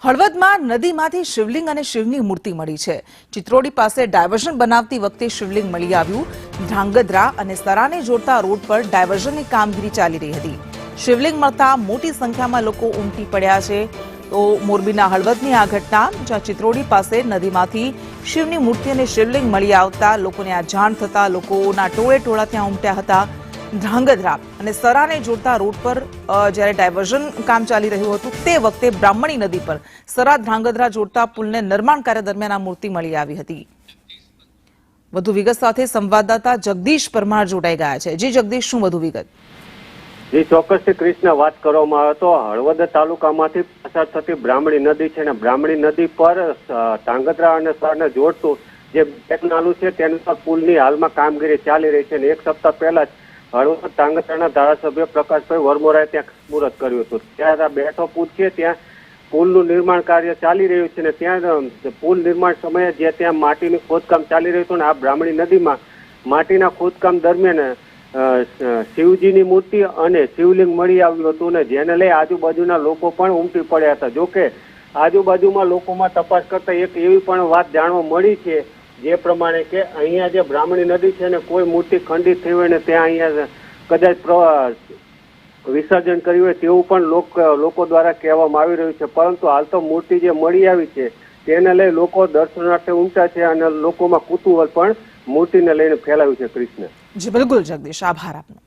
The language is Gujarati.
હળવદમાં નદીમાંથી શિવલિંગ અને શિવની મૂર્તિ મળી છે। ચિત્રોડી પાસે ડાયવર્ઝન બનાવતી વખતે શિવલિંગ મળી આવ્યું। ધ્રાંગધ્રા અને સરાને જોડતા રોડ પર ડાયવર્ઝનની કામગીરી ચાલી રહી હતી। શિવલિંગ મળતા મોટી સંખ્યામાં લોકો ઉમટી પડ્યા છે। તો મોરબીના હળવદની આ ઘટના, જ્યાં ચિત્રોડી પાસે નદીમાંથી શિવની મૂર્તિ અને શિવલિંગ મળી આવતા લોકોને આ જાણ થતા લોકોના ટોળે ટોળા ત્યાં ઉમટ્યા હતા। ધ્રાંગધ્રા અને સરાને જોડતા રોડ પર જ્યારે ડાયવર્ઝન કામ ચાલી રહ્યું હતું તે વખતે બ્રાહ્મણી નદી પર સરા ધ્રાંગધ્રા જોડતા પુલને નિર્માણ કાર્ય દરમિયાન આ મૂર્તિ મળી આવી હતી। વધુ વિગત સાથે સંવાદદાતા જગદીશ પરમાર જોડાઈ ગયા છે। જી જગદીશ, શું વધુ વિગત? જે ચોક્કસથી કૃષ્ણ વાત કરવામાં આવે તો હળવદ તાલુકામાંથી પસાર થતી બ્રાહ્મણી નદી છે ને બ્રાહ્મણી નદી પર ધ્રાંગધ્રા અને સરને જોડતું જે બેક નાલું છે તેના પર પુલની હાલમાં કામગીરી ચાલી રહી છે અને એક સપ્તાહ પહેલા જ હળવદ ધ્રાંગધ્રાના ધારાસભ્ય પ્રકાશભાઈ વરમોરાએ ત્યાં ખાતમુહૂર્ત કર્યું હતું। ત્યાં આ બેઠો પુલ છે ત્યાં પુલનું નિર્માણ કાર્ય ચાલી રહ્યું છે ને ત્યાં પુલ નિર્માણ સમયે જે ત્યાં માટીનું ખોદકામ ચાલી રહ્યું હતું ને આ બ્રાહ્મણી નદીમાં માટીના ખોદકામ દરમિયાન શિવજીની મૂર્તિ અને શિવલિંગ મળી આવ્યું હતું ને જેને લઈ આજુબાજુના લોકો પણ ઉમટી પડ્યા હતા। જોકે આજુબાજુમાં લોકોમાં તપાસ કરતા એક એવી પણ વાત જાણવા મળી છે જે પ્રમાણે કે અહીંયા જે બ્રાહ્મણી નદી છે ને કોઈ મૂર્તિ ખંડિત થઈ હોય ને ત્યાં અહીંયા કદાચ વિસર્જન કર્યું હોય તેવું પણ લોકો દ્વારા કહેવામાં આવી રહ્યું છે। પરંતુ હાલ તો મૂર્તિ જે મળી આવી છે તેને લઈ લોકો દર્શનાર્થે ઉમટ્યા છે અને લોકોમાં કુતૂહલ પણ મૂર્તિને લઈને ફેલાવ્યું છે। કૃષ્ણ જી બિલકુલ જગદીશ, આભાર આપનો।